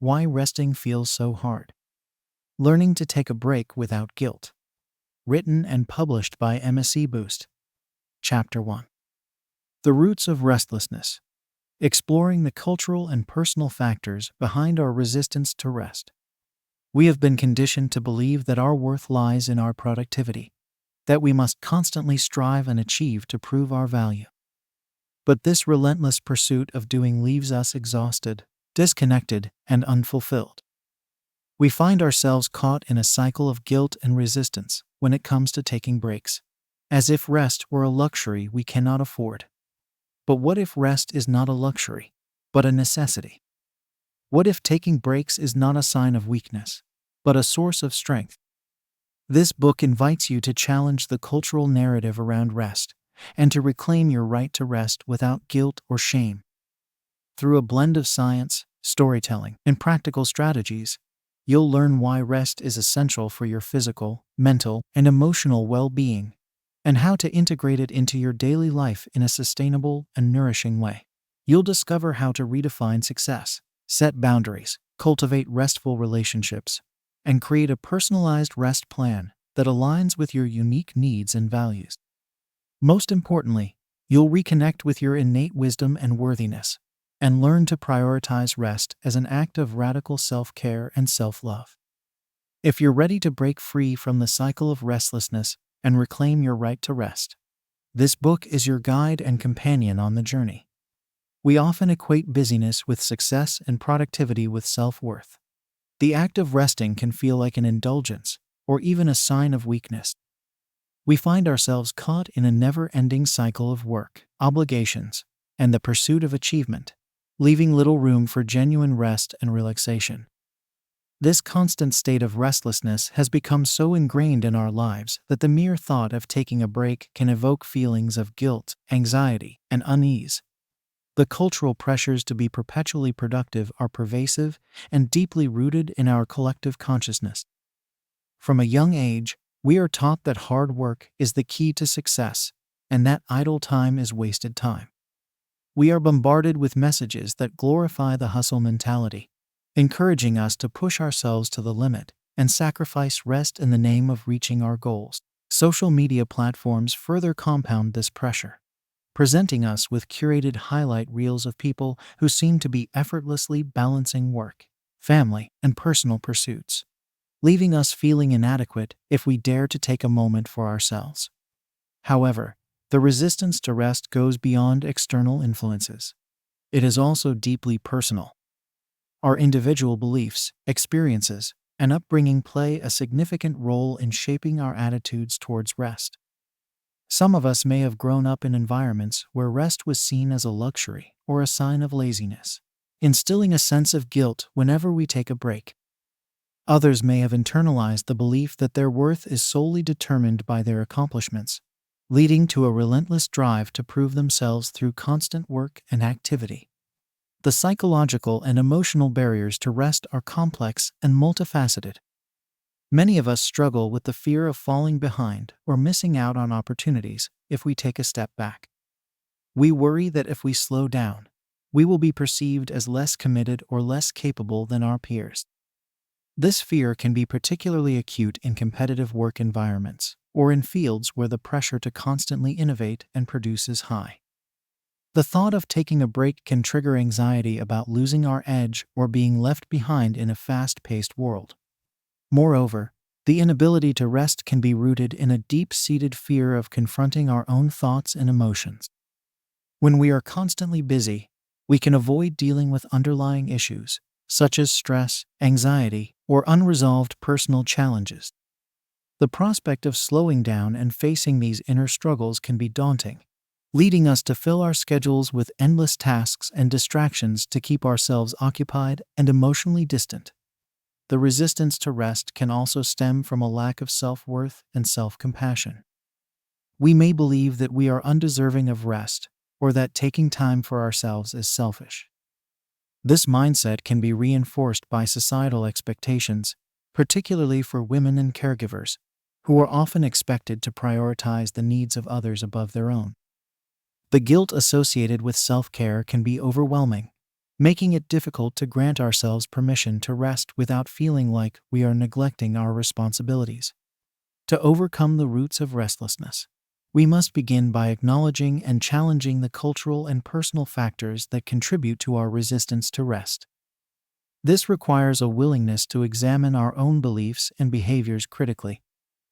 Why Resting Feels So Hard. Learning to Take a Break Without Guilt. Written and published by MSC Boost. Chapter 1. The Roots of Restlessness. Exploring the cultural and personal factors behind our resistance to rest. We have been conditioned to believe that our worth lies in our productivity, that we must constantly strive and achieve to prove our value. But this relentless pursuit of doing leaves us exhausted, disconnected, and unfulfilled. We find ourselves caught in a cycle of guilt and resistance when it comes to taking breaks, as if rest were a luxury we cannot afford. But what if rest is not a luxury, but a necessity? What if taking breaks is not a sign of weakness, but a source of strength? This book invites you to challenge the cultural narrative around rest and to reclaim your right to rest without guilt or shame. Through a blend of science, storytelling, and practical strategies, you'll learn why rest is essential for your physical, mental, and emotional well-being, and how to integrate it into your daily life in a sustainable and nourishing way. You'll discover how to redefine success, set boundaries, cultivate restful relationships, and create a personalized rest plan that aligns with your unique needs and values. Most importantly, you'll reconnect with your innate wisdom and worthiness, and learn to prioritize rest as an act of radical self-care and self-love. If you're ready to break free from the cycle of restlessness and reclaim your right to rest, this book is your guide and companion on the journey. We often equate busyness with success and productivity with self-worth. The act of resting can feel like an indulgence or even a sign of weakness. We find ourselves caught in a never-ending cycle of work, obligations, and the pursuit of achievement, leaving little room for genuine rest and relaxation. This constant state of restlessness has become so ingrained in our lives that the mere thought of taking a break can evoke feelings of guilt, anxiety, and unease. The cultural pressures to be perpetually productive are pervasive and deeply rooted in our collective consciousness. From a young age, we are taught that hard work is the key to success and that idle time is wasted time. We are bombarded with messages that glorify the hustle mentality, encouraging us to push ourselves to the limit and sacrifice rest in the name of reaching our goals. Social media platforms further compound this pressure, presenting us with curated highlight reels of people who seem to be effortlessly balancing work, family, and personal pursuits, leaving us feeling inadequate if we dare to take a moment for ourselves. However, the resistance to rest goes beyond external influences. It is also deeply personal. Our individual beliefs, experiences, and upbringing play a significant role in shaping our attitudes towards rest. Some of us may have grown up in environments where rest was seen as a luxury or a sign of laziness, instilling a sense of guilt whenever we take a break. Others may have internalized the belief that their worth is solely determined by their accomplishments, leading to a relentless drive to prove themselves through constant work and activity. The psychological and emotional barriers to rest are complex and multifaceted. Many of us struggle with the fear of falling behind or missing out on opportunities if we take a step back. We worry that if we slow down, we will be perceived as less committed or less capable than our peers. This fear can be particularly acute in competitive work environments or in fields where the pressure to constantly innovate and produce is high. The thought of taking a break can trigger anxiety about losing our edge or being left behind in a fast-paced world. Moreover, the inability to rest can be rooted in a deep-seated fear of confronting our own thoughts and emotions. When we are constantly busy, we can avoid dealing with underlying issues, such as stress, anxiety, or unresolved personal challenges. The prospect of slowing down and facing these inner struggles can be daunting, leading us to fill our schedules with endless tasks and distractions to keep ourselves occupied and emotionally distant. The resistance to rest can also stem from a lack of self-worth and self-compassion. We may believe that we are undeserving of rest or that taking time for ourselves is selfish. This mindset can be reinforced by societal expectations, particularly for women and caregivers, who are often expected to prioritize the needs of others above their own. The guilt associated with self-care can be overwhelming, making it difficult to grant ourselves permission to rest without feeling like we are neglecting our responsibilities. To overcome the roots of restlessness, we must begin by acknowledging and challenging the cultural and personal factors that contribute to our resistance to rest. This requires a willingness to examine our own beliefs and behaviors critically,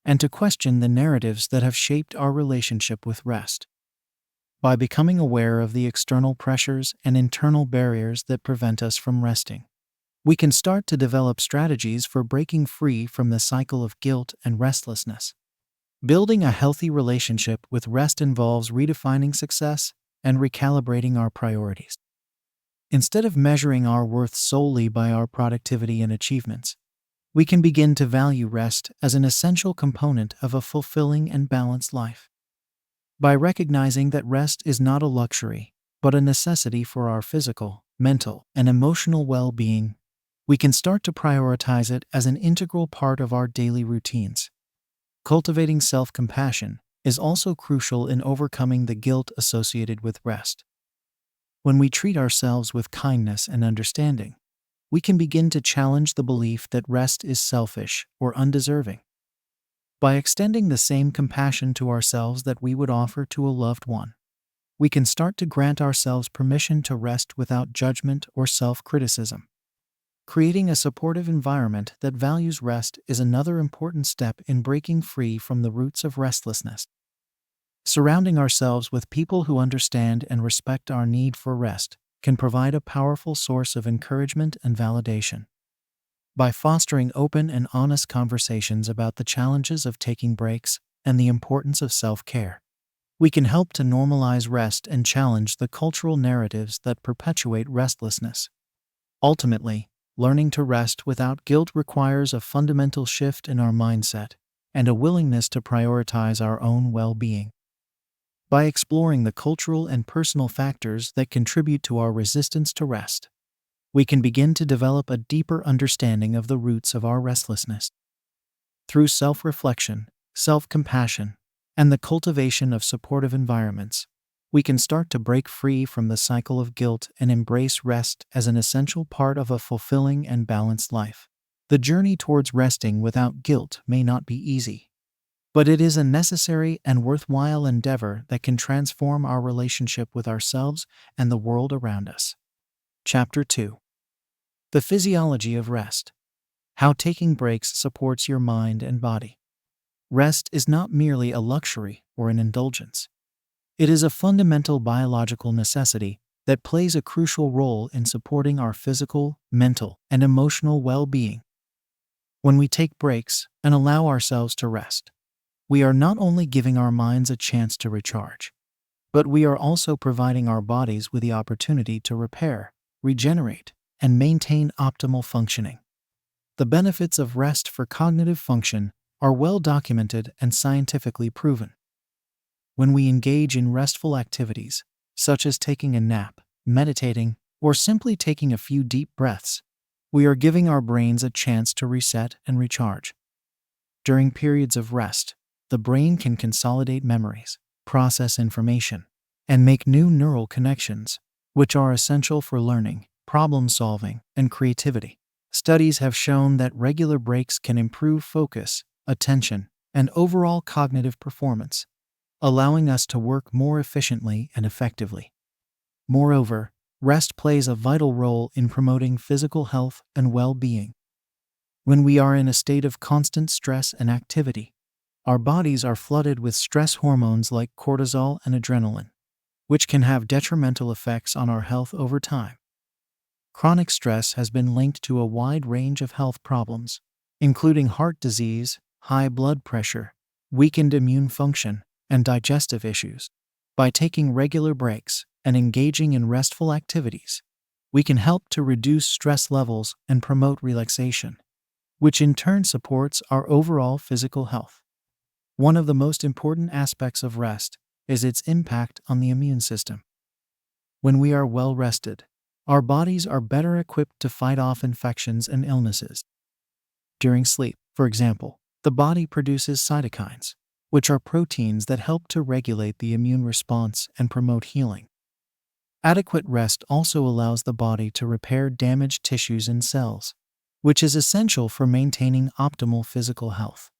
and to question the narratives that have shaped our relationship with rest. By becoming aware of the external pressures and internal barriers that prevent us from resting, we can start to develop strategies for breaking free from the cycle of guilt and restlessness. Building a healthy relationship with rest involves redefining success and recalibrating our priorities. Instead of measuring our worth solely by our productivity and achievements, we can begin to value rest as an essential component of a fulfilling and balanced life. By recognizing that rest is not a luxury, but a necessity for our physical, mental, and emotional well-being, we can start to prioritize it as an integral part of our daily routines. Cultivating self-compassion is also crucial in overcoming the guilt associated with rest. When we treat ourselves with kindness and understanding, we can begin to challenge the belief that rest is selfish or undeserving. By extending the same compassion to ourselves that we would offer to a loved one, we can start to grant ourselves permission to rest without judgment or self-criticism. Creating a supportive environment that values rest is another important step in breaking free from the roots of restlessness. Surrounding ourselves with people who understand and respect our need for rest can provide a powerful source of encouragement and validation. By fostering open and honest conversations about the challenges of taking breaks and the importance of self-care, we can help to normalize rest and challenge the cultural narratives that perpetuate restlessness. Ultimately, learning to rest without guilt requires a fundamental shift in our mindset and a willingness to prioritize our own well-being. By exploring the cultural and personal factors that contribute to our resistance to rest, we can begin to develop a deeper understanding of the roots of our restlessness. Through self-reflection, self-compassion, and the cultivation of supportive environments, we can start to break free from the cycle of guilt and embrace rest as an essential part of a fulfilling and balanced life. The journey towards resting without guilt may not be easy, but it is a necessary and worthwhile endeavor that can transform our relationship with ourselves and the world around us. Chapter 2. The Physiology of Rest. How taking breaks supports your mind and body. Rest is not merely a luxury or an indulgence. It is a fundamental biological necessity that plays a crucial role in supporting our physical, mental, and emotional well-being. When we take breaks and allow ourselves to rest, we are not only giving our minds a chance to recharge, but we are also providing our bodies with the opportunity to repair, regenerate, and maintain optimal functioning. The benefits of rest for cognitive function are well documented and scientifically proven. When we engage in restful activities, such as taking a nap, meditating, or simply taking a few deep breaths, we are giving our brains a chance to reset and recharge. During periods of rest, the brain can consolidate memories, process information, and make new neural connections, which are essential for learning, problem-solving, and creativity. Studies have shown that regular breaks can improve focus, attention, and overall cognitive performance, allowing us to work more efficiently and effectively. Moreover, rest plays a vital role in promoting physical health and well-being. When we are in a state of constant stress and activity, our bodies are flooded with stress hormones like cortisol and adrenaline, which can have detrimental effects on our health over time. Chronic stress has been linked to a wide range of health problems, including heart disease, high blood pressure, weakened immune function, and digestive issues. By taking regular breaks and engaging in restful activities, we can help to reduce stress levels and promote relaxation, which in turn supports our overall physical health. One of the most important aspects of rest is its impact on the immune system. When we are well rested, our bodies are better equipped to fight off infections and illnesses. During sleep, for example, the body produces cytokines, which are proteins that help to regulate the immune response and promote healing. Adequate rest also allows the body to repair damaged tissues and cells, which is essential for maintaining optimal physical health.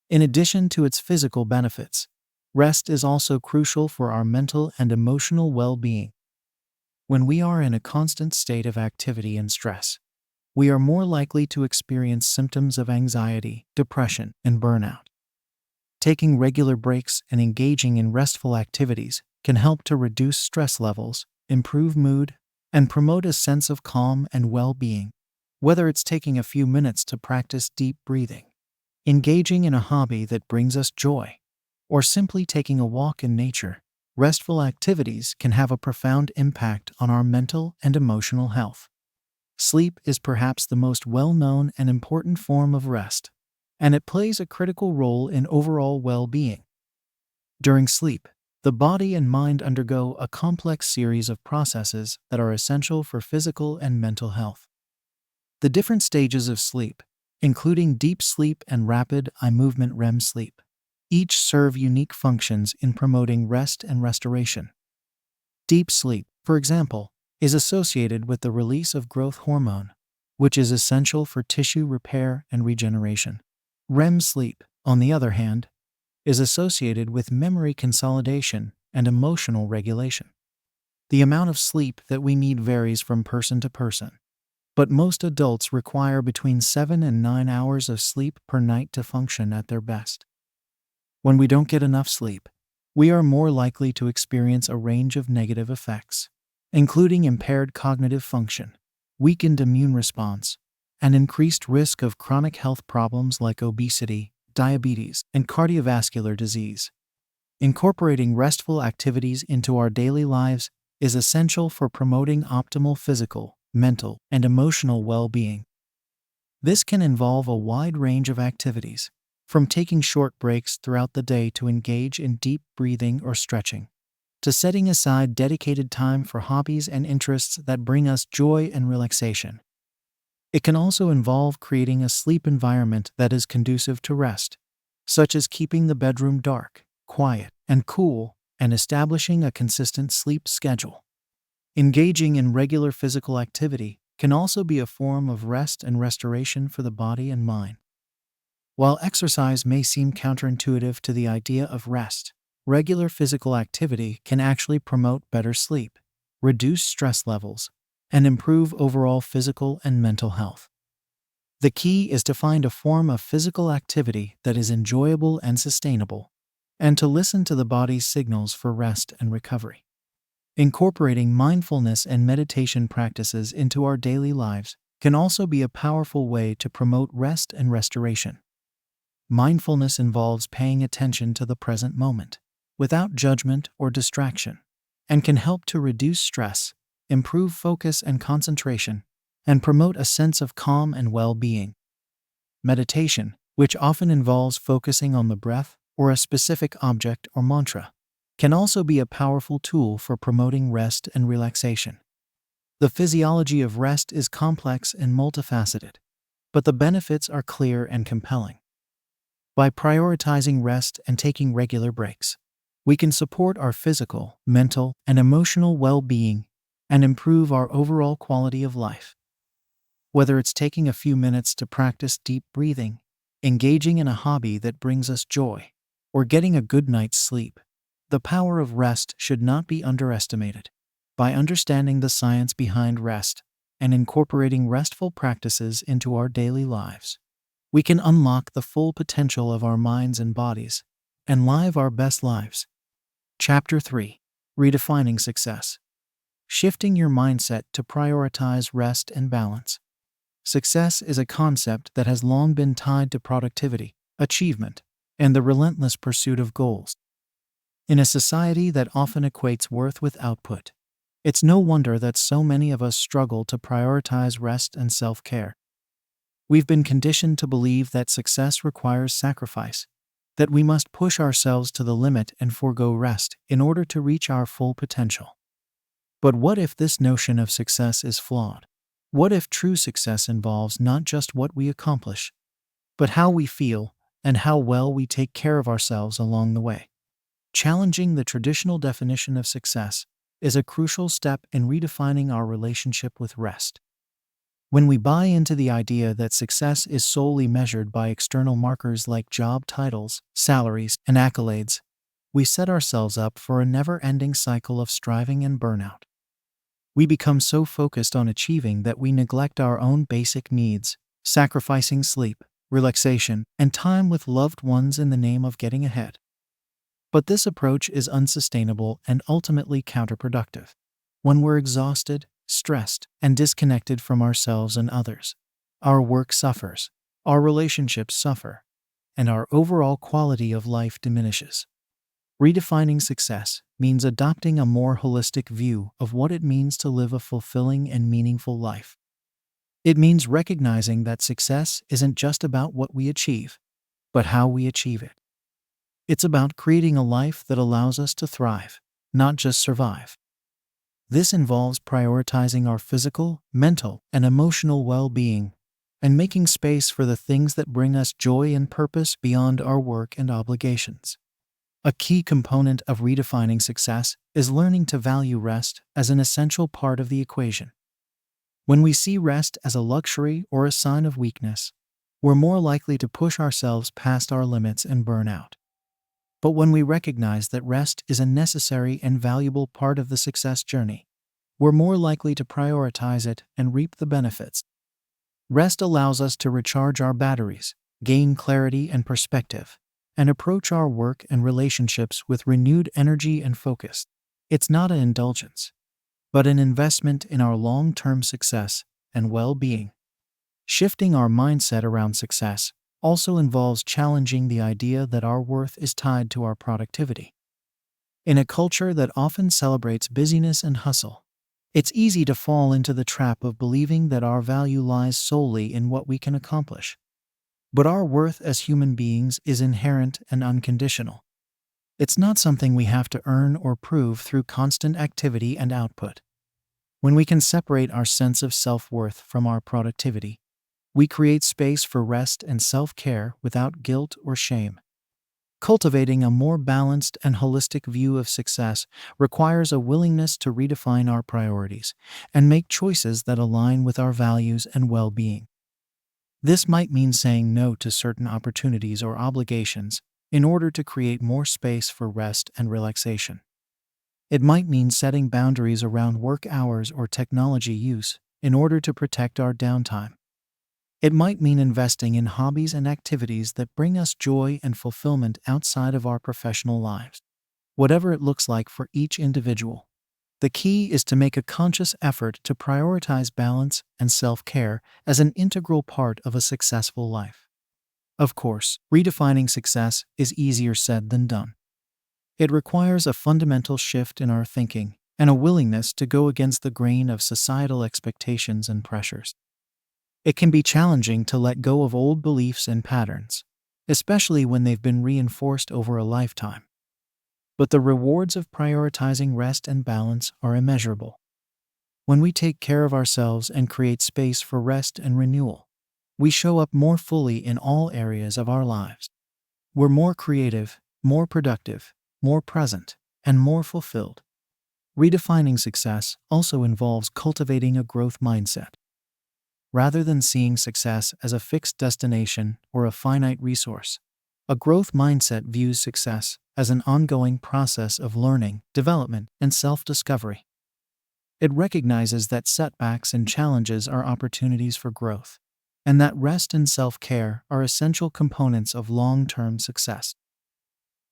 In addition to its physical benefits, rest is also crucial for our mental and emotional well-being. When we are in a constant state of activity and stress, we are more likely to experience symptoms of anxiety, depression, and burnout. Taking regular breaks and engaging in restful activities can help to reduce stress levels, improve mood, and promote a sense of calm and well-being. Whether it's taking a few minutes to practice deep breathing, engaging in a hobby that brings us joy, or simply taking a walk in nature, restful activities can have a profound impact on our mental and emotional health. Sleep is perhaps the most well-known and important form of rest, and it plays a critical role in overall well-being. During sleep, the body and mind undergo a complex series of processes that are essential for physical and mental health. The different stages of sleep, including deep sleep and rapid eye movement REM sleep, each serve unique functions in promoting rest and restoration. Deep sleep, for example, is associated with the release of growth hormone, which is essential for tissue repair and regeneration. REM sleep, on the other hand, is associated with memory consolidation and emotional regulation. The amount of sleep that we need varies from person to person, but most adults require between 7 and 9 hours of sleep per night to function at their best. When we don't get enough sleep, we are more likely to experience a range of negative effects, including impaired cognitive function, weakened immune response, and increased risk of chronic health problems like obesity, diabetes, and cardiovascular disease. Incorporating restful activities into our daily lives is essential for promoting optimal physical, mental, and emotional well-being. This can involve a wide range of activities, from taking short breaks throughout the day to engage in deep breathing or stretching, to setting aside dedicated time for hobbies and interests that bring us joy and relaxation. It can also involve creating a sleep environment that is conducive to rest, such as keeping the bedroom dark, quiet, and cool, and establishing a consistent sleep schedule. Engaging in regular physical activity can also be a form of rest and restoration for the body and mind. While exercise may seem counterintuitive to the idea of rest, regular physical activity can actually promote better sleep, reduce stress levels, and improve overall physical and mental health. The key is to find a form of physical activity that is enjoyable and sustainable, and to listen to the body's signals for rest and recovery. Incorporating mindfulness and meditation practices into our daily lives can also be a powerful way to promote rest and restoration. Mindfulness involves paying attention to the present moment, without judgment or distraction, and can help to reduce stress, improve focus and concentration, and promote a sense of calm and well-being. Meditation, which often involves focusing on the breath or a specific object or mantra, can also be a powerful tool for promoting rest and relaxation. The physiology of rest is complex and multifaceted, but the benefits are clear and compelling. By prioritizing rest and taking regular breaks, we can support our physical, mental, and emotional well-being and improve our overall quality of life. Whether it's taking a few minutes to practice deep breathing, engaging in a hobby that brings us joy, or getting a good night's sleep, the power of rest should not be underestimated. By understanding the science behind rest and incorporating restful practices into our daily lives, we can unlock the full potential of our minds and bodies and live our best lives. Chapter 3: Redefining Success. Shifting your mindset to prioritize rest and balance. Success is a concept that has long been tied to productivity, achievement, and the relentless pursuit of goals. In a society that often equates worth with output, it's no wonder that so many of us struggle to prioritize rest and self-care. We've been conditioned to believe that success requires sacrifice, that we must push ourselves to the limit and forego rest in order to reach our full potential. But what if this notion of success is flawed? What if true success involves not just what we accomplish, but how we feel and how well we take care of ourselves along the way? Challenging the traditional definition of success, is a crucial step in redefining our relationship with rest. When we buy into the idea that success is solely measured by external markers like job titles, salaries, and accolades, we set ourselves up for a never-ending cycle of striving and burnout. We become so focused on achieving that we neglect our own basic needs, sacrificing sleep, relaxation, and time with loved ones in the name of getting ahead. But this approach is unsustainable and ultimately counterproductive. When we're exhausted, stressed, and disconnected from ourselves and others, our work suffers, our relationships suffer, and our overall quality of life diminishes. Redefining success means adopting a more holistic view of what it means to live a fulfilling and meaningful life. It means recognizing that success isn't just about what we achieve, but how we achieve it. It's about creating a life that allows us to thrive, not just survive. This involves prioritizing our physical, mental, and emotional well-being, and making space for the things that bring us joy and purpose beyond our work and obligations. A key component of redefining success is learning to value rest as an essential part of the equation. When we see rest as a luxury or a sign of weakness, we're more likely to push ourselves past our limits and burn out. But when we recognize that rest is a necessary and valuable part of the success journey, we're more likely to prioritize it and reap the benefits. Rest allows us to recharge our batteries, gain clarity and perspective, and approach our work and relationships with renewed energy and focus. It's not an indulgence, but an investment in our long-term success and well-being. Shifting our mindset around success also involves challenging the idea that our worth is tied to our productivity. In a culture that often celebrates busyness and hustle, it's easy to fall into the trap of believing that our value lies solely in what we can accomplish. But our worth as human beings is inherent and unconditional. It's not something we have to earn or prove through constant activity and output. When we can separate our sense of self-worth from our productivity, we create space for rest and self-care without guilt or shame. Cultivating a more balanced and holistic view of success requires a willingness to redefine our priorities and make choices that align with our values and well-being. This might mean saying no to certain opportunities or obligations in order to create more space for rest and relaxation. It might mean setting boundaries around work hours or technology use in order to protect our downtime. It might mean investing in hobbies and activities that bring us joy and fulfillment outside of our professional lives. Whatever it looks like for each individual, the key is to make a conscious effort to prioritize balance and self-care as an integral part of a successful life. Of course, redefining success is easier said than done. It requires a fundamental shift in our thinking and a willingness to go against the grain of societal expectations and pressures. It can be challenging to let go of old beliefs and patterns, especially when they've been reinforced over a lifetime. But the rewards of prioritizing rest and balance are immeasurable. When we take care of ourselves and create space for rest and renewal, we show up more fully in all areas of our lives. We're more creative, more productive, more present, and more fulfilled. Redefining success also involves cultivating a growth mindset. Rather than seeing success as a fixed destination or a finite resource, a growth mindset views success as an ongoing process of learning, development, and self-discovery. It recognizes that setbacks and challenges are opportunities for growth, and that rest and self-care are essential components of long-term success.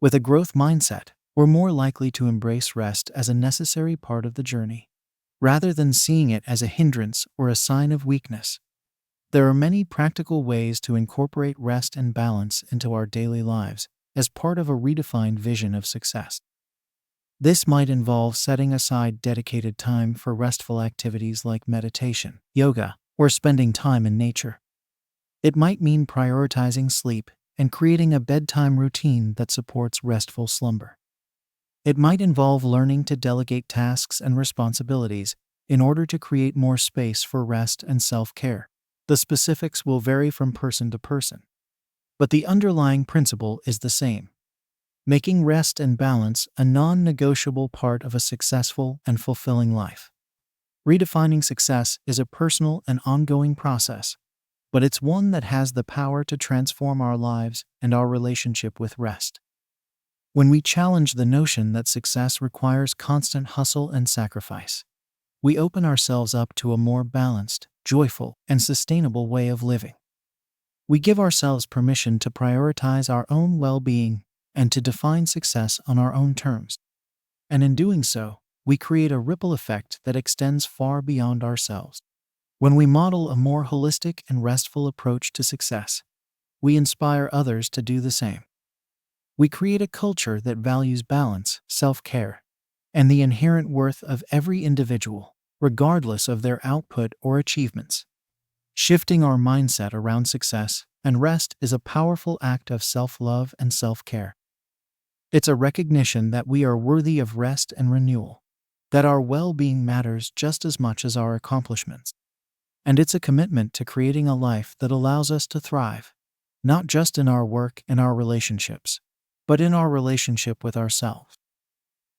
With a growth mindset, we're more likely to embrace rest as a necessary part of the journey, rather than seeing it as a hindrance or a sign of weakness. There are many practical ways to incorporate rest and balance into our daily lives as part of a redefined vision of success. This might involve setting aside dedicated time for restful activities like meditation, yoga, or spending time in nature. It might mean prioritizing sleep and creating a bedtime routine that supports restful slumber. It might involve learning to delegate tasks and responsibilities in order to create more space for rest and self-care. The specifics will vary from person to person, but the underlying principle is the same. making rest and balance a non-negotiable part of a successful and fulfilling life. Redefining success is a personal and ongoing process, but it's one that has the power to transform our lives and our relationship with rest. When we challenge the notion that success requires constant hustle and sacrifice, we open ourselves up to a more balanced, joyful, and sustainable way of living. We give ourselves permission to prioritize our own well-being and to define success on our own terms. And in doing so, we create a ripple effect that extends far beyond ourselves. When we model a more holistic and restful approach to success, we inspire others to do the same. We create a culture that values balance, self-care, and the inherent worth of every individual, regardless of their output or achievements. Shifting our mindset around success and rest is a powerful act of self-love and self-care. It's a recognition that we are worthy of rest and renewal, that our well-being matters just as much as our accomplishments. And it's a commitment to creating a life that allows us to thrive, not just in our work and our relationships, but in our relationship with ourselves.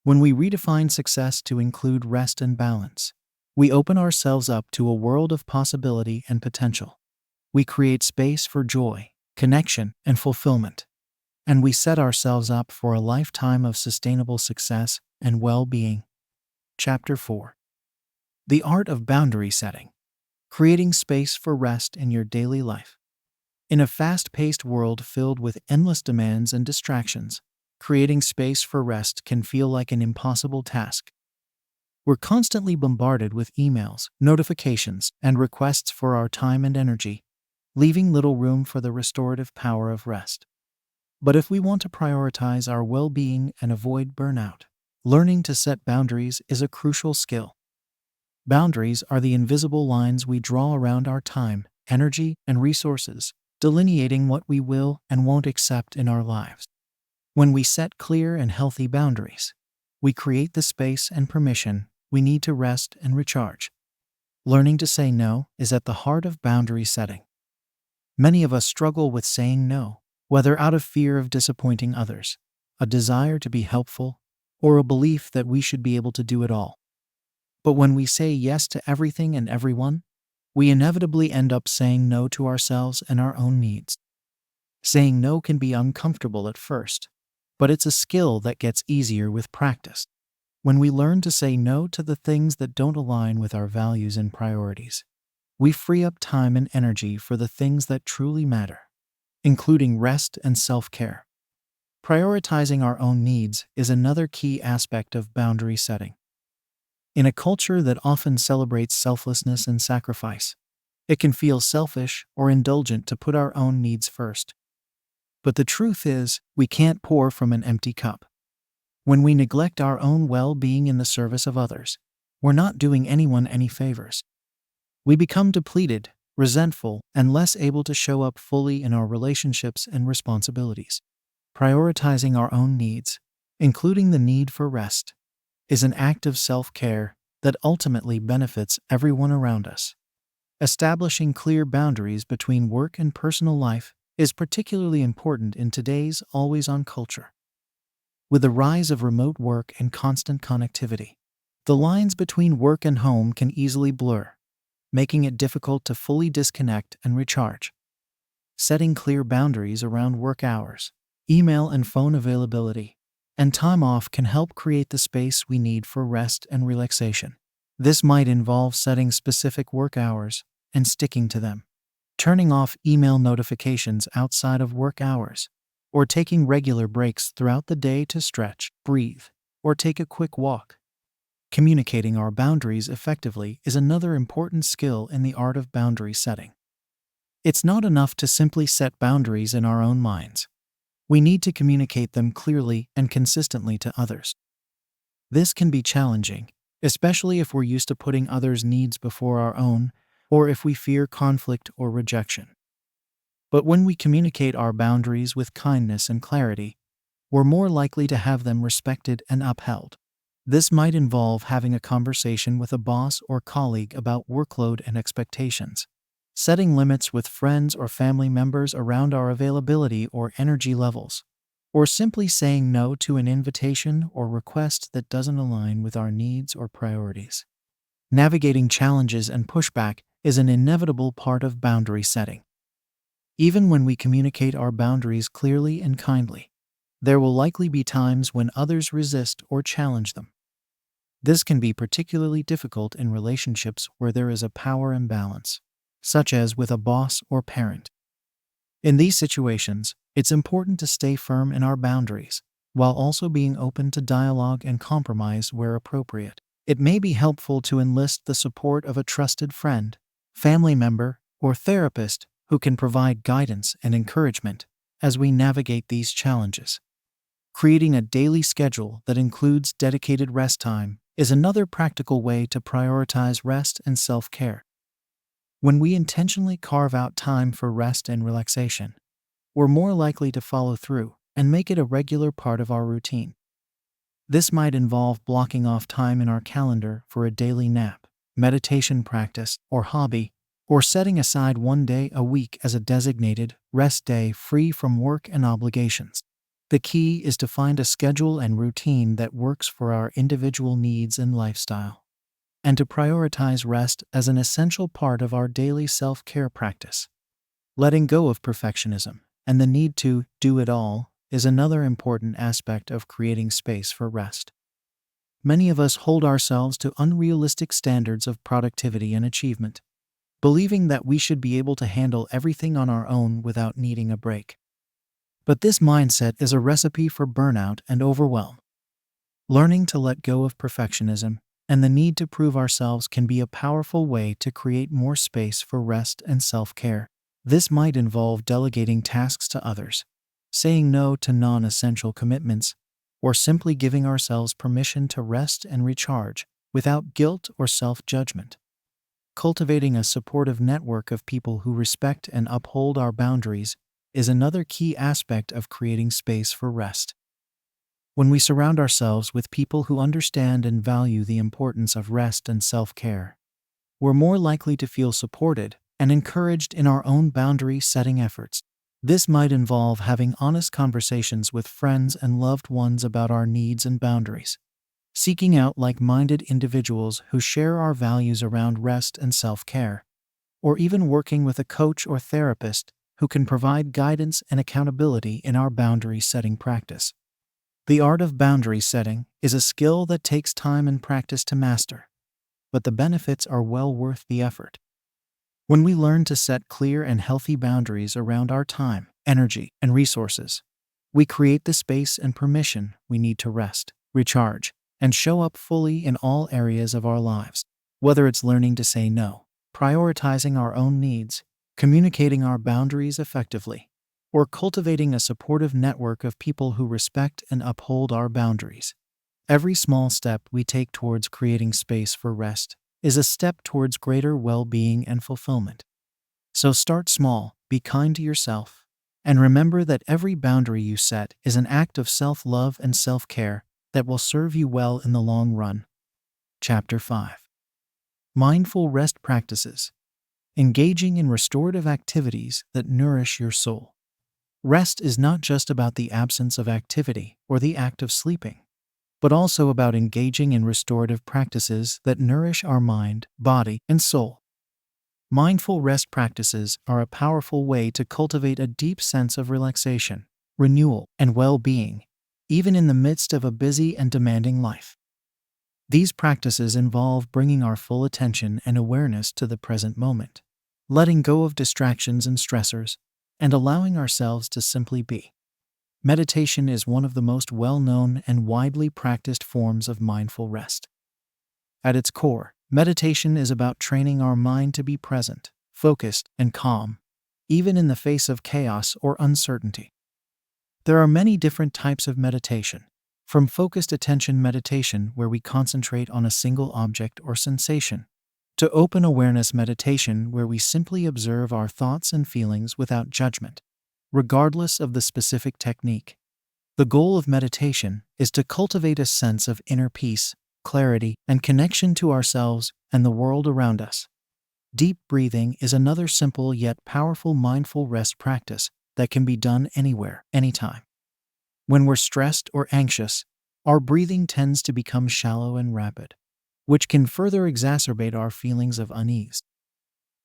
When we redefine success to include rest and balance, we open ourselves up to a world of possibility and potential. We create space for joy, connection, and fulfillment. And we set ourselves up for a lifetime of sustainable success and well-being. Chapter 4. The Art of Boundary Setting. Creating space for rest in your daily life. In a fast-paced world filled with endless demands and distractions, creating space for rest can feel like an impossible task. We're constantly bombarded with emails, notifications, and requests for our time and energy, leaving little room for the restorative power of rest. But if we want to prioritize our well-being and avoid burnout, learning to set boundaries is a crucial skill. Boundaries are the invisible lines we draw around our time, energy, and resources, delineating what we will and won't accept in our lives. When we set clear and healthy boundaries, we create the space and permission we need to rest and recharge. Learning to say no is at the heart of boundary setting. Many of us struggle with saying no, whether out of fear of disappointing others, a desire to be helpful, or a belief that we should be able to do it all. But when we say yes to everything and everyone, we inevitably end up saying no to ourselves and our own needs. Saying no can be uncomfortable at first, but it's a skill that gets easier with practice. When we learn to say no to the things that don't align with our values and priorities, we free up time and energy for the things that truly matter, including rest and self-care. Prioritizing our own needs is another key aspect of boundary setting. In a culture that often celebrates selflessness and sacrifice, it can feel selfish or indulgent to put our own needs first. But the truth is, we can't pour from an empty cup. When we neglect our own well-being in the service of others, we're not doing anyone any favors. We become depleted, resentful, and less able to show up fully in our relationships and responsibilities. Prioritizing our own needs, including the need for rest, is an act of self-care that ultimately benefits everyone around us. Establishing clear boundaries between work and personal life is particularly important in today's always-on culture. With the rise of remote work and constant connectivity, the lines between work and home can easily blur, making it difficult to fully disconnect and recharge. Setting clear boundaries around work hours, email and phone availability, and time off can help create the space we need for rest and relaxation. This might involve setting specific work hours and sticking to them, turning off email notifications outside of work hours, or taking regular breaks throughout the day to stretch, breathe, or take a quick walk. Communicating our boundaries effectively is another important skill in the art of boundary setting. It's not enough to simply set boundaries in our own minds. We need to communicate them clearly and consistently to others. This can be challenging, especially if we're used to putting others' needs before our own, or if we fear conflict or rejection. But when we communicate our boundaries with kindness and clarity, we're more likely to have them respected and upheld. This might involve having a conversation with a boss or colleague about workload and expectations, setting limits with friends or family members around our availability or energy levels, or simply saying no to an invitation or request that doesn't align with our needs or priorities. Navigating challenges and pushback is an inevitable part of boundary setting. Even when we communicate our boundaries clearly and kindly, there will likely be times when others resist or challenge them. This can be particularly difficult in relationships where there is a power imbalance, such as with a boss or parent. In these situations, it's important to stay firm in our boundaries, while also being open to dialogue and compromise where appropriate. It may be helpful to enlist the support of a trusted friend, family member, or therapist who can provide guidance and encouragement as we navigate these challenges. Creating a daily schedule that includes dedicated rest time is another practical way to prioritize rest and self-care. When we intentionally carve out time for rest and relaxation, we're more likely to follow through and make it a regular part of our routine. This might involve blocking off time in our calendar for a daily nap, meditation practice, or hobby, or setting aside one day a week as a designated rest day free from work and obligations. The key is to find a schedule and routine that works for our individual needs and lifestyle, and to prioritize rest as an essential part of our daily self-care practice. Letting go of perfectionism and the need to do it all is another important aspect of creating space for rest. Many of us hold ourselves to unrealistic standards of productivity and achievement, believing that we should be able to handle everything on our own without needing a break. But this mindset is a recipe for burnout and overwhelm. Learning to let go of perfectionism and the need to prove ourselves can be a powerful way to create more space for rest and self-care. This might involve delegating tasks to others, saying no to non-essential commitments, or simply giving ourselves permission to rest and recharge without guilt or self-judgment. Cultivating a supportive network of people who respect and uphold our boundaries is another key aspect of creating space for rest. When we surround ourselves with people who understand and value the importance of rest and self-care, we're more likely to feel supported and encouraged in our own boundary-setting efforts. This might involve having honest conversations with friends and loved ones about our needs and boundaries, seeking out like-minded individuals who share our values around rest and self-care, or even working with a coach or therapist who can provide guidance and accountability in our boundary-setting practice. The art of boundary setting is a skill that takes time and practice to master, but the benefits are well worth the effort. When we learn to set clear and healthy boundaries around our time, energy, and resources, we create the space and permission we need to rest, recharge, and show up fully in all areas of our lives. Whether it's learning to say no, prioritizing our own needs, communicating our boundaries effectively, or cultivating a supportive network of people who respect and uphold our boundaries, every small step we take towards creating space for rest is a step towards greater well-being and fulfillment. So start small, be kind to yourself, and remember that every boundary you set is an act of self-love and self-care that will serve you well in the long run. Chapter 5. Mindful Rest Practices. Engaging in restorative activities that nourish your soul. Rest is not just about the absence of activity or the act of sleeping, but also about engaging in restorative practices that nourish our mind, body, and soul. Mindful rest practices are a powerful way to cultivate a deep sense of relaxation, renewal, and well-being, even in the midst of a busy and demanding life. These practices involve bringing our full attention and awareness to the present moment, letting go of distractions and stressors, and allowing ourselves to simply be. Meditation is one of the most well-known and widely practiced forms of mindful rest. At its core, meditation is about training our mind to be present, focused, and calm, even in the face of chaos or uncertainty. There are many different types of meditation, from focused attention meditation where we concentrate on a single object or sensation, to open awareness meditation where we simply observe our thoughts and feelings without judgment. Regardless of the specific technique, the goal of meditation is to cultivate a sense of inner peace, clarity, and connection to ourselves and the world around us. Deep breathing is another simple yet powerful mindful rest practice that can be done anywhere, anytime. When we're stressed or anxious, our breathing tends to become shallow and rapid, which can further exacerbate our feelings of unease.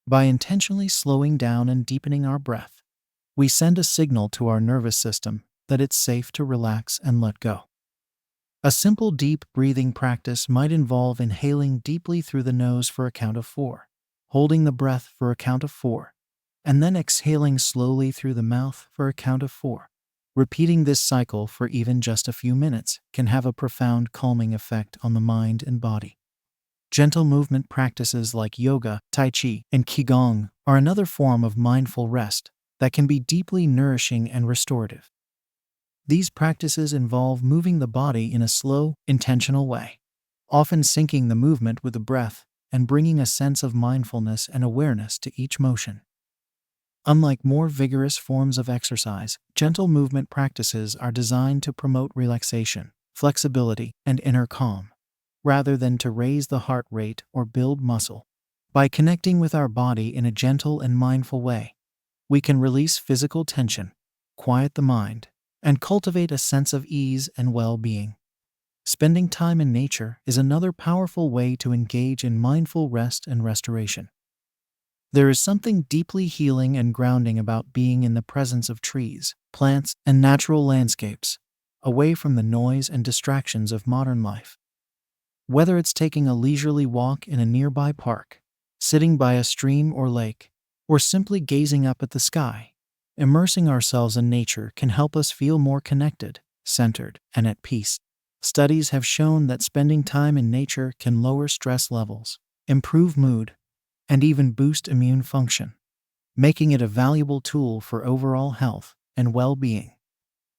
By intentionally slowing down and deepening our breath, we send a signal to our nervous system that it's safe to relax and let go. A simple deep breathing practice might involve inhaling deeply through the nose for a count of 4, holding the breath for a count of 4, and then exhaling slowly through the mouth for a count of 4. Repeating this cycle for even just a few minutes can have a profound calming effect on the mind and body. Gentle movement practices like yoga, tai chi, and qigong are another form of mindful rest that can be deeply nourishing and restorative. These practices involve moving the body in a slow, intentional way, often syncing the movement with the breath and bringing a sense of mindfulness and awareness to each motion. Unlike more vigorous forms of exercise, gentle movement practices are designed to promote relaxation, flexibility, and inner calm, rather than to raise the heart rate or build muscle. By connecting with our body in a gentle and mindful way, we can release physical tension, quiet the mind, and cultivate a sense of ease and well-being. Spending time in nature is another powerful way to engage in mindful rest and restoration. There is something deeply healing and grounding about being in the presence of trees, plants, and natural landscapes, away from the noise and distractions of modern life. Whether it's taking a leisurely walk in a nearby park, sitting by a stream or lake, or simply gazing up at the sky, immersing ourselves in nature can help us feel more connected, centered, and at peace. Studies have shown that spending time in nature can lower stress levels, improve mood, and even boost immune function, making it a valuable tool for overall health and well-being.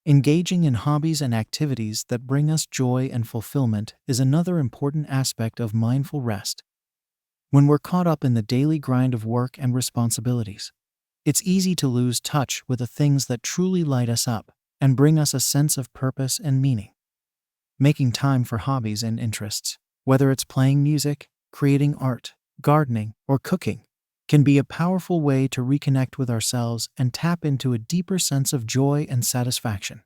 Engaging in hobbies and activities that bring us joy and fulfillment is another important aspect of mindful rest. When we're caught up in the daily grind of work and responsibilities, it's easy to lose touch with the things that truly light us up and bring us a sense of purpose and meaning. Making time for hobbies and interests, whether it's playing music, creating art, gardening, or cooking, can be a powerful way to reconnect with ourselves and tap into a deeper sense of joy and satisfaction.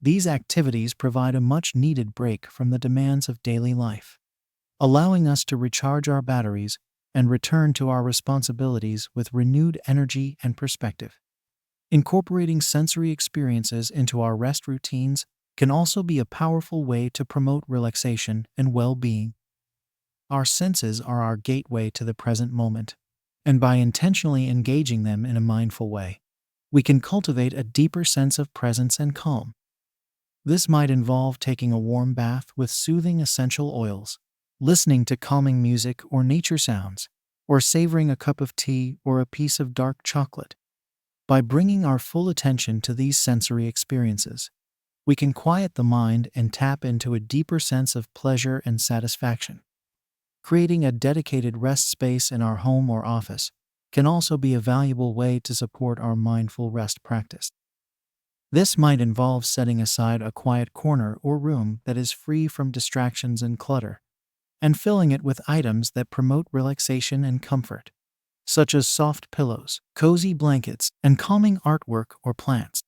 These activities provide a much-needed break from the demands of daily life, allowing us to recharge our batteries and return to our responsibilities with renewed energy and perspective. Incorporating sensory experiences into our rest routines can also be a powerful way to promote relaxation and well-being. Our senses are our gateway to the present moment, and by intentionally engaging them in a mindful way, we can cultivate a deeper sense of presence and calm. This might involve taking a warm bath with soothing essential oils, listening to calming music or nature sounds, or savoring a cup of tea or a piece of dark chocolate. By bringing our full attention to these sensory experiences, we can quiet the mind and tap into a deeper sense of pleasure and satisfaction. Creating a dedicated rest space in our home or office can also be a valuable way to support our mindful rest practice. This might involve setting aside a quiet corner or room that is free from distractions and clutter, and filling it with items that promote relaxation and comfort, such as soft pillows, cozy blankets, and calming artwork or plants.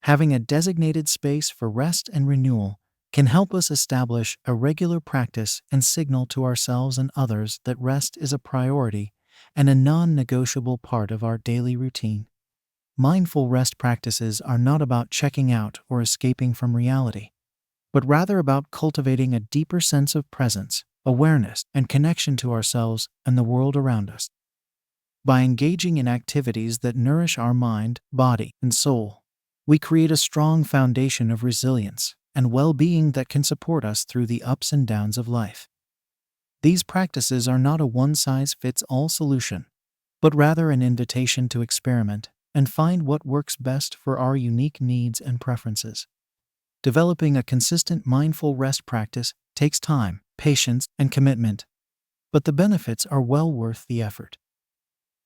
Having a designated space for rest and renewal can help us establish a regular practice and signal to ourselves and others that rest is a priority and a non-negotiable part of our daily routine. Mindful rest practices are not about checking out or escaping from reality, but rather about cultivating a deeper sense of presence, awareness, and connection to ourselves and the world around us. By engaging in activities that nourish our mind, body, and soul, we create a strong foundation of resilience and well-being that can support us through the ups and downs of life. These practices are not a one-size-fits-all solution, but rather an invitation to experiment and find what works best for our unique needs and preferences. Developing a consistent mindful rest practice takes time, patience, and commitment, but the benefits are well worth the effort.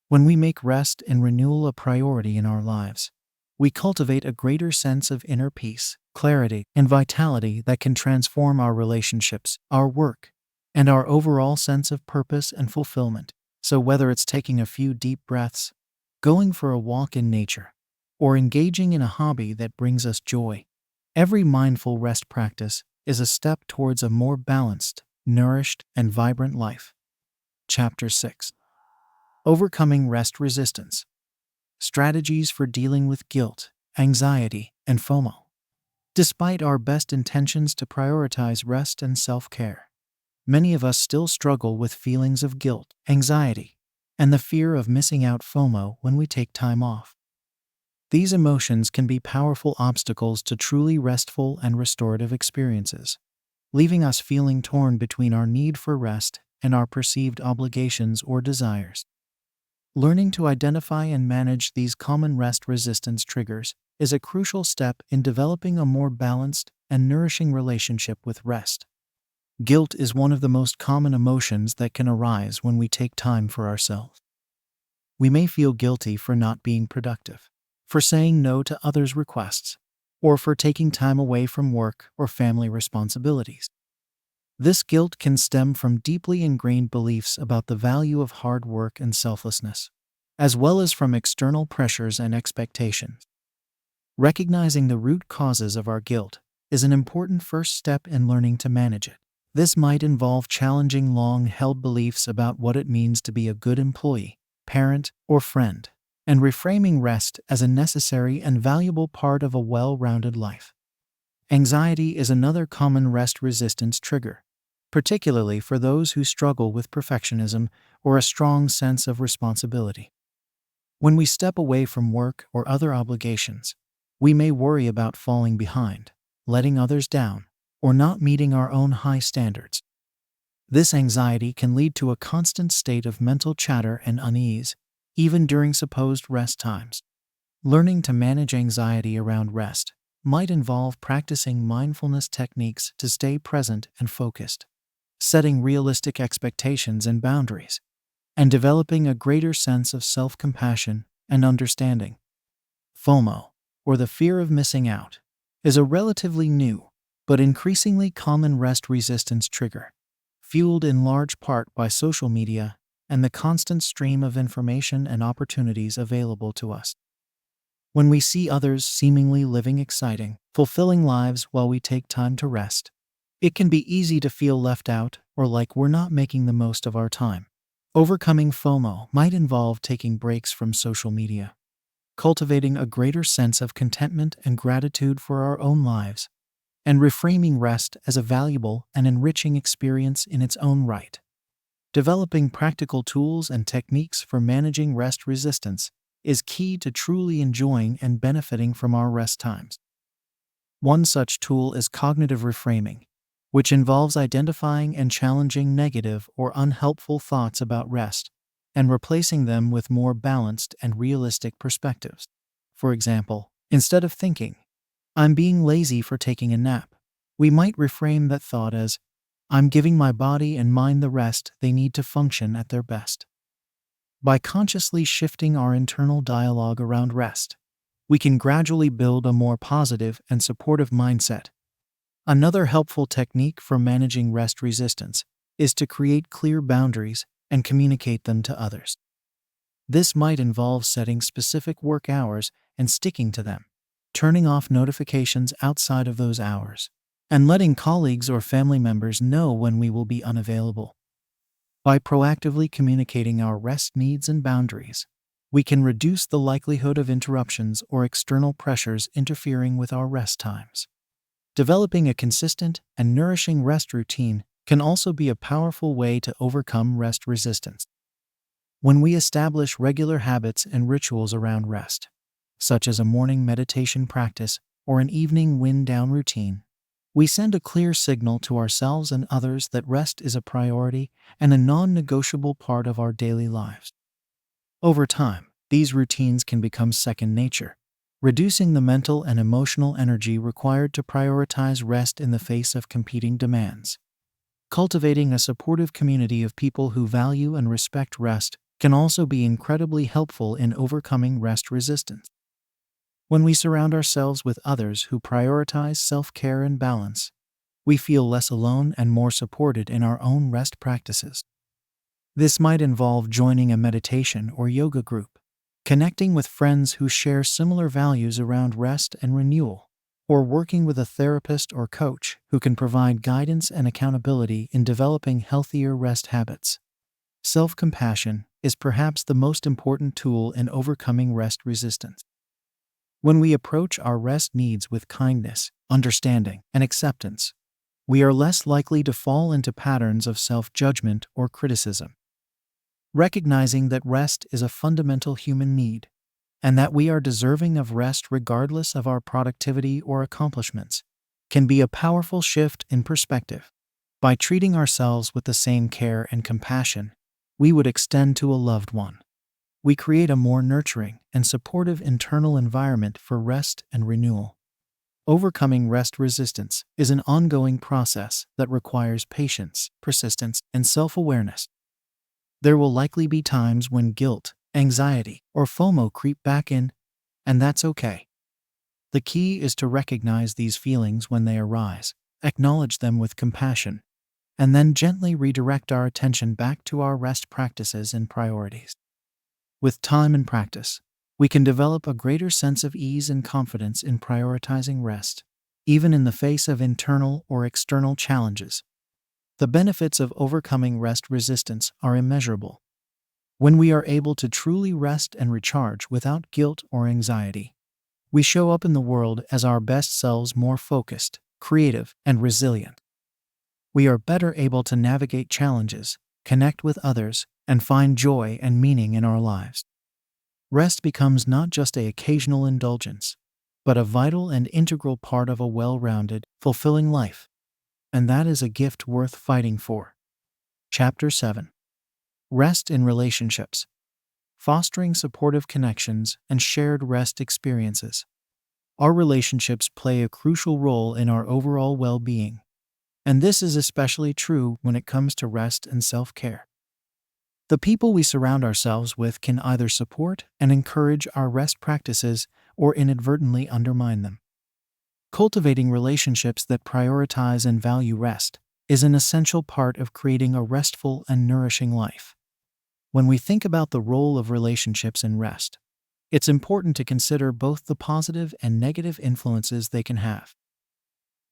When we make rest and renewal a priority in our lives, we cultivate a greater sense of inner peace, clarity, and vitality that can transform our relationships, our work, and our overall sense of purpose and fulfillment. So whether it's taking a few deep breaths, going for a walk in nature, or engaging in a hobby that brings us joy, Every mindful rest practice is a step towards a more balanced, nourished, and vibrant life. Chapter 6. Overcoming Rest Resistance. Strategies for dealing with guilt, anxiety, and FOMO. Despite our best intentions to prioritize rest and self-care, many of us still struggle with feelings of guilt, anxiety, and the fear of missing out FOMO when we take time off. These emotions can be powerful obstacles to truly restful and restorative experiences, leaving us feeling torn between our need for rest and our perceived obligations or desires. Learning to identify and manage these common rest resistance triggers is a crucial step in developing a more balanced and nourishing relationship with rest. Guilt is one of the most common emotions that can arise when we take time for ourselves. We may feel guilty for not being productive, for saying no to others' requests, or for taking time away from work or family responsibilities. This guilt can stem from deeply ingrained beliefs about the value of hard work and selflessness, as well as from external pressures and expectations. Recognizing the root causes of our guilt is an important first step in learning to manage it. This might involve challenging long-held beliefs about what it means to be a good employee, parent, or friend, and reframing rest as a necessary and valuable part of a well-rounded life. Anxiety is another common rest resistance trigger, particularly for those who struggle with perfectionism or a strong sense of responsibility. When we step away from work or other obligations, we may worry about falling behind, letting others down, or not meeting our own high standards. This anxiety can lead to a constant state of mental chatter and unease, even during supposed rest times. Learning to manage anxiety around rest might involve practicing mindfulness techniques to stay present and focused, setting realistic expectations and boundaries, and developing a greater sense of self-compassion and understanding. FOMO, or the fear of missing out, is a relatively new but increasingly common rest resistance trigger, fueled in large part by social media and the constant stream of information and opportunities available to us. When we see others seemingly living exciting, fulfilling lives while we take time to rest, it can be easy to feel left out or like we're not making the most of our time. Overcoming FOMO might involve taking breaks from social media, cultivating a greater sense of contentment and gratitude for our own lives, and reframing rest as a valuable and enriching experience in its own right. Developing practical tools and techniques for managing rest resistance is key to truly enjoying and benefiting from our rest times. One such tool is cognitive reframing, which involves identifying and challenging negative or unhelpful thoughts about rest and replacing them with more balanced and realistic perspectives. For example, instead of thinking, "I'm being lazy for taking a nap," we might reframe that thought as, "I'm giving my body and mind the rest they need to function at their best." By consciously shifting our internal dialogue around rest, we can gradually build a more positive and supportive mindset. Another helpful technique for managing rest resistance is to create clear boundaries and communicate them to others. This might involve setting specific work hours and sticking to them, turning off notifications outside of those hours, and letting colleagues or family members know when we will be unavailable. By proactively communicating our rest needs and boundaries, we can reduce the likelihood of interruptions or external pressures interfering with our rest times. Developing a consistent and nourishing rest routine can also be a powerful way to overcome rest resistance. When we establish regular habits and rituals around rest, such as a morning meditation practice or an evening wind-down routine, we send a clear signal to ourselves and others that rest is a priority and a non-negotiable part of our daily lives. Over time, these routines can become second nature, reducing the mental and emotional energy required to prioritize rest in the face of competing demands. Cultivating a supportive community of people who value and respect rest can also be incredibly helpful in overcoming rest resistance. When we surround ourselves with others who prioritize self-care and balance, we feel less alone and more supported in our own rest practices. This might involve joining a meditation or yoga group, connecting with friends who share similar values around rest and renewal, or working with a therapist or coach who can provide guidance and accountability in developing healthier rest habits. Self-compassion is perhaps the most important tool in overcoming rest resistance. When we approach our rest needs with kindness, understanding, and acceptance, we are less likely to fall into patterns of self-judgment or criticism. Recognizing that rest is a fundamental human need, and that we are deserving of rest regardless of our productivity or accomplishments, can be a powerful shift in perspective. By treating ourselves with the same care and compassion we would extend to a loved one, we create a more nurturing and supportive internal environment for rest and renewal. Overcoming rest resistance is an ongoing process that requires patience, persistence, and self-awareness. There will likely be times when guilt, anxiety, or FOMO creep back in, and that's okay. The key is to recognize these feelings when they arise, acknowledge them with compassion, and then gently redirect our attention back to our rest practices and priorities. With time and practice, we can develop a greater sense of ease and confidence in prioritizing rest, even in the face of internal or external challenges. The benefits of overcoming rest resistance are immeasurable. When we are able to truly rest and recharge without guilt or anxiety, we show up in the world as our best selves, more focused, creative, and resilient. We are better able to navigate challenges, connect with others, and find joy and meaning in our lives. Rest becomes not just an occasional indulgence, but a vital and integral part of a well-rounded, fulfilling life. And that is a gift worth fighting for. Chapter 7. Rest in relationships. Fostering supportive connections and shared rest experiences. Our relationships play a crucial role in our overall well-being, and this is especially true when it comes to rest and self-care. The people we surround ourselves with can either support and encourage our rest practices or inadvertently undermine them. Cultivating relationships that prioritize and value rest is an essential part of creating a restful and nourishing life. When we think about the role of relationships in rest, it's important to consider both the positive and negative influences they can have.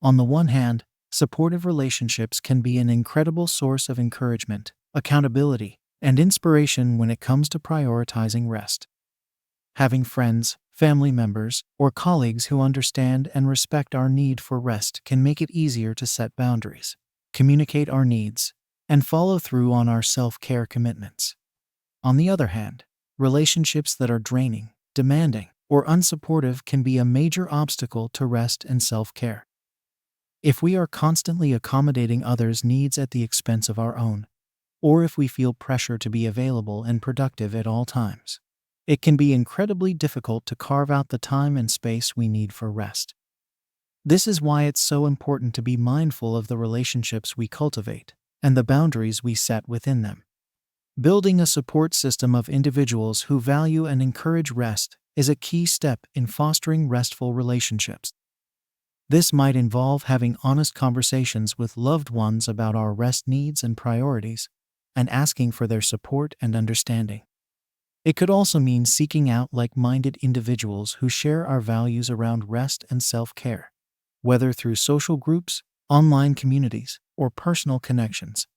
On the one hand, supportive relationships can be an incredible source of encouragement, accountability, and inspiration when it comes to prioritizing rest. Having friends, family members, or colleagues who understand and respect our need for rest can make it easier to set boundaries, communicate our needs, and follow through on our self-care commitments. On the other hand, relationships that are draining, demanding, or unsupportive can be a major obstacle to rest and self-care. If we are constantly accommodating others' needs at the expense of our own, or if we feel pressure to be available and productive at all times, it can be incredibly difficult to carve out the time and space we need for rest. This is why it's so important to be mindful of the relationships we cultivate and the boundaries we set within them. Building a support system of individuals who value and encourage rest is a key step in fostering restful relationships. This might involve having honest conversations with loved ones about our rest needs and priorities, and asking for their support and understanding. It could also mean seeking out like-minded individuals who share our values around rest and self-care, whether through social groups, online communities, or personal connections.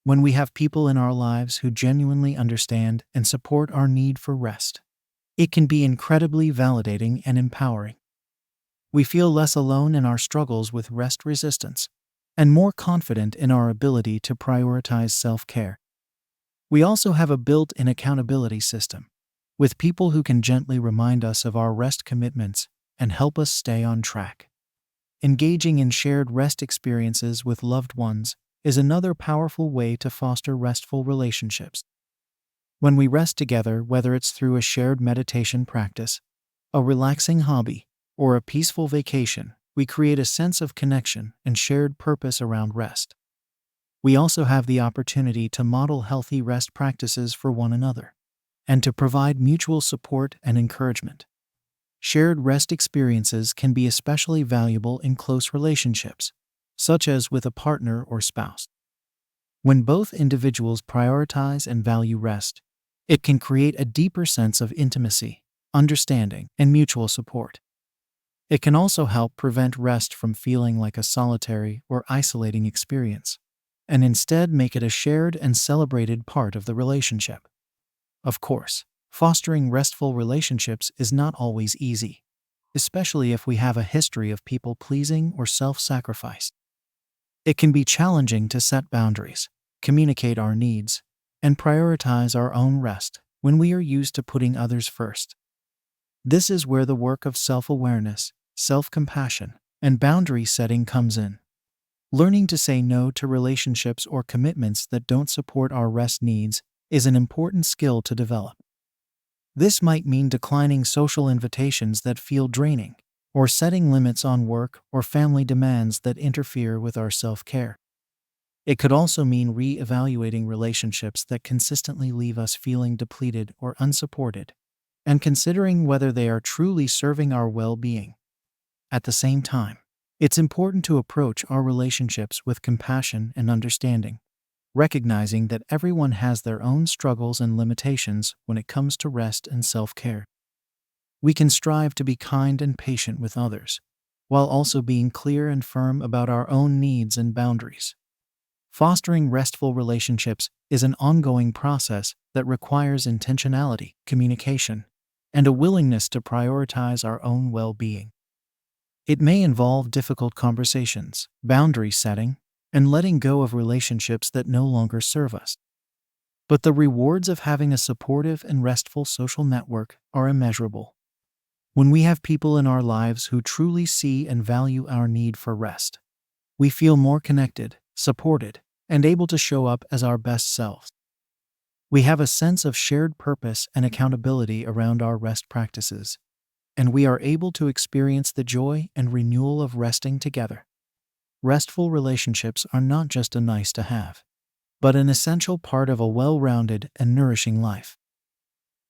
When we have people in our lives who genuinely understand and support our need for rest, it can be incredibly validating and empowering. We feel less alone in our struggles with rest resistance, and more confident in our ability to prioritize self-care. We also have a built-in accountability system, with people who can gently remind us of our rest commitments and help us stay on track. Engaging in shared rest experiences with loved ones is another powerful way to foster restful relationships. When we rest together, whether it's through a shared meditation practice, a relaxing hobby, or a peaceful vacation, we create a sense of connection and shared purpose around rest. We also have the opportunity to model healthy rest practices for one another, and to provide mutual support and encouragement. Shared rest experiences can be especially valuable in close relationships, such as with a partner or spouse. When both individuals prioritize and value rest, it can create a deeper sense of intimacy, understanding, and mutual support. It can also help prevent rest from feeling like a solitary or isolating experience, and instead make it a shared and celebrated part of the relationship. Of course, fostering restful relationships is not always easy, especially if we have a history of people pleasing or self-sacrifice. It can be challenging to set boundaries, communicate our needs, and prioritize our own rest when we are used to putting others first. This is where the work of self-awareness, self-compassion, and boundary setting comes in. Learning to say no to relationships or commitments that don't support our rest needs is an important skill to develop. This might mean declining social invitations that feel draining, or setting limits on work or family demands that interfere with our self-care. It could also mean re-evaluating relationships that consistently leave us feeling depleted or unsupported, and considering whether they are truly serving our well-being. At the same time, it's important to approach our relationships with compassion and understanding, recognizing that everyone has their own struggles and limitations when it comes to rest and self-care. We can strive to be kind and patient with others, while also being clear and firm about our own needs and boundaries. Fostering restful relationships is an ongoing process that requires intentionality, communication, and a willingness to prioritize our own well-being. It may involve difficult conversations, boundary setting, and letting go of relationships that no longer serve us. But the rewards of having a supportive and restful social network are immeasurable. When we have people in our lives who truly see and value our need for rest, we feel more connected, supported, and able to show up as our best selves. We have a sense of shared purpose and accountability around our rest practices, and we are able to experience the joy and renewal of resting together. Restful relationships are not just a nice to have, but an essential part of a well-rounded and nourishing life.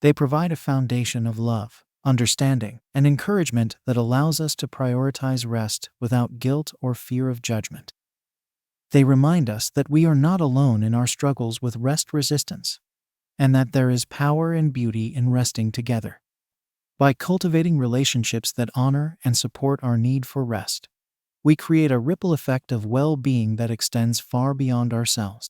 They provide a foundation of love, understanding, and encouragement that allows us to prioritize rest without guilt or fear of judgment. They remind us that we are not alone in our struggles with rest resistance, and that there is power and beauty in resting together. By cultivating relationships that honor and support our need for rest, we create a ripple effect of well-being that extends far beyond ourselves.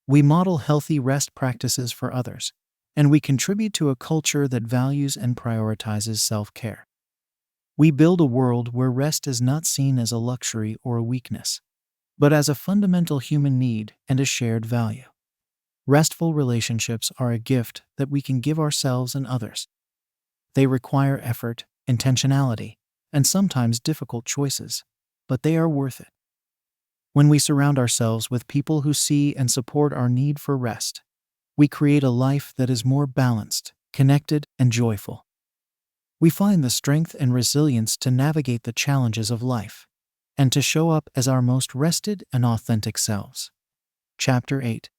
We model healthy rest practices for others, and we contribute to a culture that values and prioritizes self-care. We build a world where rest is not seen as a luxury or a weakness, but as a fundamental human need and a shared value. Restful relationships are a gift that we can give ourselves and others. They require effort, intentionality, and sometimes difficult choices, but they are worth it. When we surround ourselves with people who see and support our need for rest, we create a life that is more balanced, connected, and joyful. We find the strength and resilience to navigate the challenges of life and to show up as our most rested and authentic selves. Chapter 8.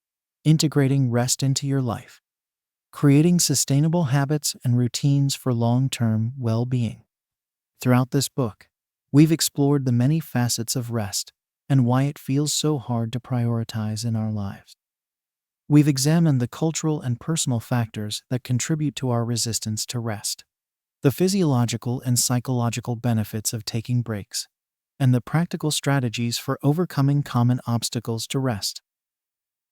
Integrating rest into your life. Creating sustainable habits and routines for long-term well-being. Throughout this book, we've explored the many facets of rest and why it feels so hard to prioritize in our lives. We've examined the cultural and personal factors that contribute to our resistance to rest, the physiological and psychological benefits of taking breaks, and the practical strategies for overcoming common obstacles to rest.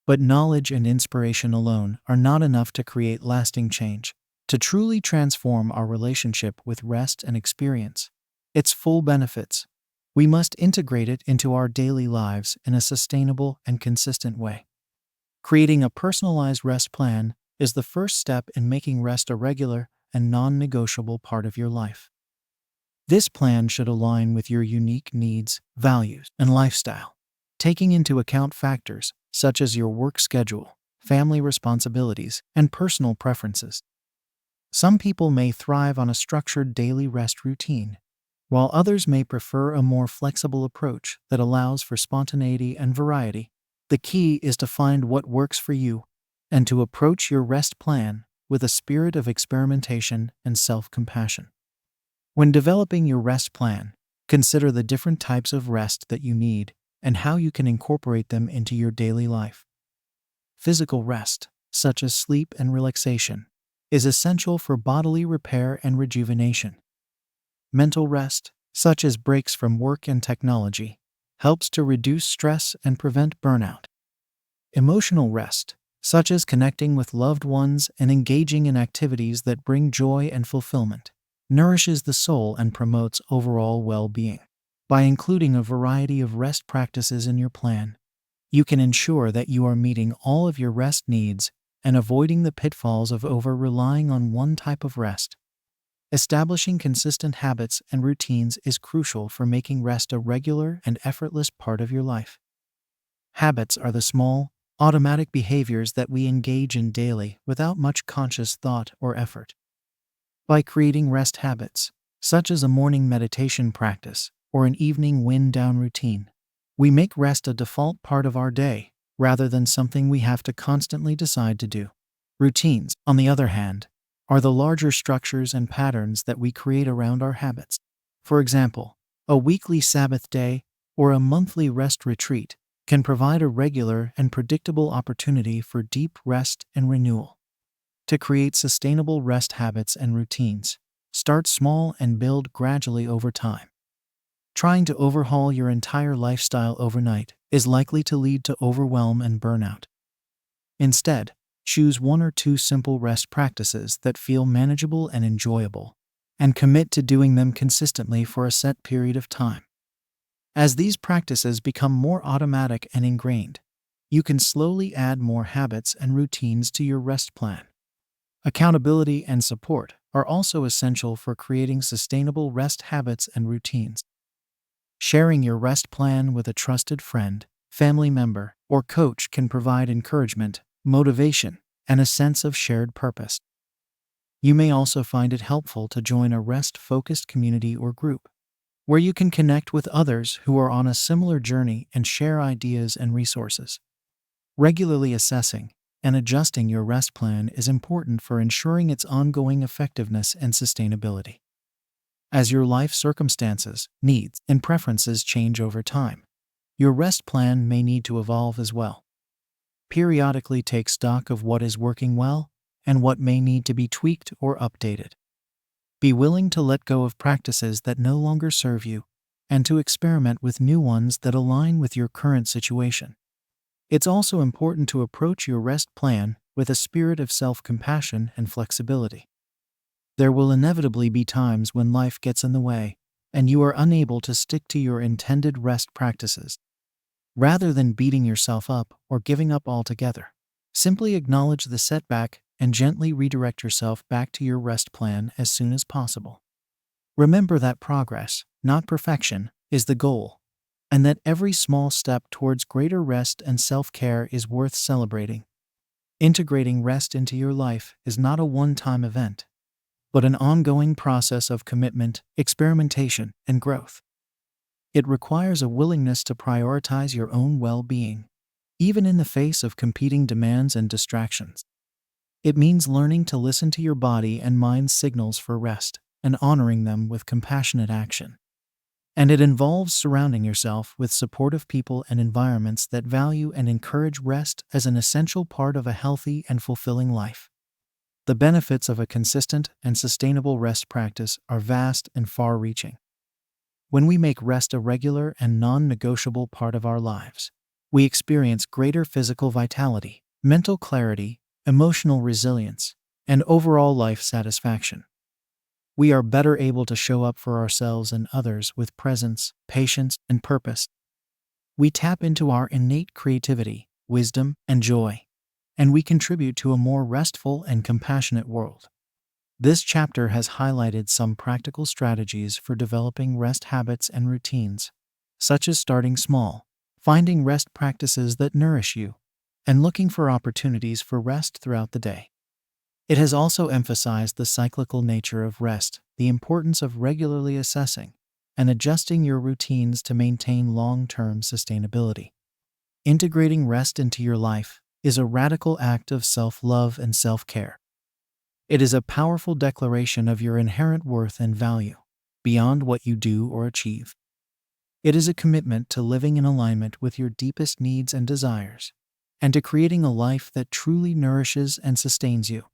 But knowledge and inspiration alone are not enough to create lasting change. To truly transform our relationship with rest and experience its full benefits, we must integrate it into our daily lives in a sustainable and consistent way. Creating a personalized rest plan is the first step in making rest a regular and non-negotiable part of your life. This plan should align with your unique needs, values, and lifestyle, taking into account factors such as your work schedule, family responsibilities, and personal preferences. Some people may thrive on a structured daily rest routine, while others may prefer a more flexible approach that allows for spontaneity and variety. The key is to find what works for you and to approach your rest plan with a spirit of experimentation and self-compassion. When developing your rest plan, consider the different types of rest that you need and how you can incorporate them into your daily life. Physical rest, such as sleep and relaxation, is essential for bodily repair and rejuvenation. Mental rest, such as breaks from work and technology, helps to reduce stress and prevent burnout. Emotional rest, such as connecting with loved ones and engaging in activities that bring joy and fulfillment, nourishes the soul and promotes overall well-being. By including a variety of rest practices in your plan, you can ensure that you are meeting all of your rest needs and avoiding the pitfalls of over-relying on one type of rest. Establishing consistent habits and routines is crucial for making rest a regular and effortless part of your life. Habits are the small, automatic behaviors that we engage in daily without much conscious thought or effort. By creating rest habits, such as a morning meditation practice or an evening wind-down routine, we make rest a default part of our day rather than something we have to constantly decide to do. Routines, on the other hand, are the larger structures and patterns that we create around our habits. For example, a weekly Sabbath day or a monthly rest retreat can provide a regular and predictable opportunity for deep rest and renewal. To create sustainable rest habits and routines, start small and build gradually over time. Trying to overhaul your entire lifestyle overnight is likely to lead to overwhelm and burnout. Instead, choose one or two simple rest practices that feel manageable and enjoyable, and commit to doing them consistently for a set period of time. As these practices become more automatic and ingrained, you can slowly add more habits and routines to your rest plan. Accountability and support are also essential for creating sustainable rest habits and routines. Sharing your rest plan with a trusted friend, family member, or coach can provide encouragement, motivation, and a sense of shared purpose. You may also find it helpful to join a rest-focused community or group, where you can connect with others who are on a similar journey and share ideas and resources. Regularly assessing and adjusting your rest plan is important for ensuring its ongoing effectiveness and sustainability. As your life circumstances, needs, and preferences change over time, your rest plan may need to evolve as well. Periodically take stock of what is working well and what may need to be tweaked or updated. Be willing to let go of practices that no longer serve you and to experiment with new ones that align with your current situation. It's also important to approach your rest plan with a spirit of self-compassion and flexibility. There will inevitably be times when life gets in the way and you are unable to stick to your intended rest practices. Rather than beating yourself up or giving up altogether, simply acknowledge the setback and gently redirect yourself back to your rest plan as soon as possible. Remember that progress, not perfection, is the goal, and that every small step towards greater rest and self-care is worth celebrating. Integrating rest into your life is not a one-time event, but an ongoing process of commitment, experimentation, and growth. It requires a willingness to prioritize your own well-being, even in the face of competing demands and distractions. It means learning to listen to your body and mind's signals for rest and honoring them with compassionate action. And it involves surrounding yourself with supportive people and environments that value and encourage rest as an essential part of a healthy and fulfilling life. The benefits of a consistent and sustainable rest practice are vast and far-reaching. When we make rest a regular and non-negotiable part of our lives, we experience greater physical vitality, mental clarity, emotional resilience, and overall life satisfaction. We are better able to show up for ourselves and others with presence, patience, and purpose. We tap into our innate creativity, wisdom, and joy, and we contribute to a more restful and compassionate world. This chapter has highlighted some practical strategies for developing rest habits and routines, such as starting small, finding rest practices that nourish you, and looking for opportunities for rest throughout the day. It has also emphasized the cyclical nature of rest, the importance of regularly assessing and adjusting your routines to maintain long-term sustainability. Integrating rest into your life is a radical act of self-love and self-care. It is a powerful declaration of your inherent worth and value, beyond what you do or achieve. It is a commitment to living in alignment with your deepest needs and desires, and to creating a life that truly nourishes and sustains you.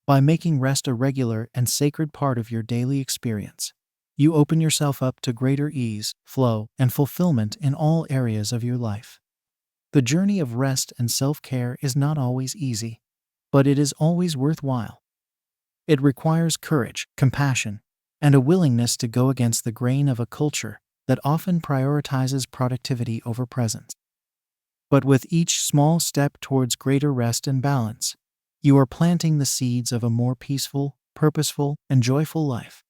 By making rest a regular and sacred part of your daily experience, You open yourself up to greater ease, flow, and fulfillment in all areas of your life. The journey of rest and self-care is not always easy, but it is always worthwhile. It requires courage, compassion, and a willingness to go against the grain of a culture that often prioritizes productivity over presence. But with each small step towards greater rest and balance, you are planting the seeds of a more peaceful, purposeful, and joyful life.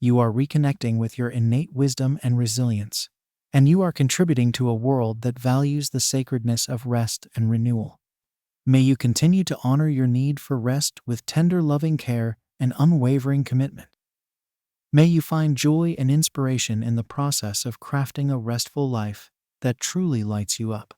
You are reconnecting with your innate wisdom and resilience, and you are contributing to a world that values the sacredness of rest and renewal. May you continue to honor your need for rest with tender, loving care and unwavering commitment. May you find joy and inspiration in the process of crafting a restful life that truly lights you up.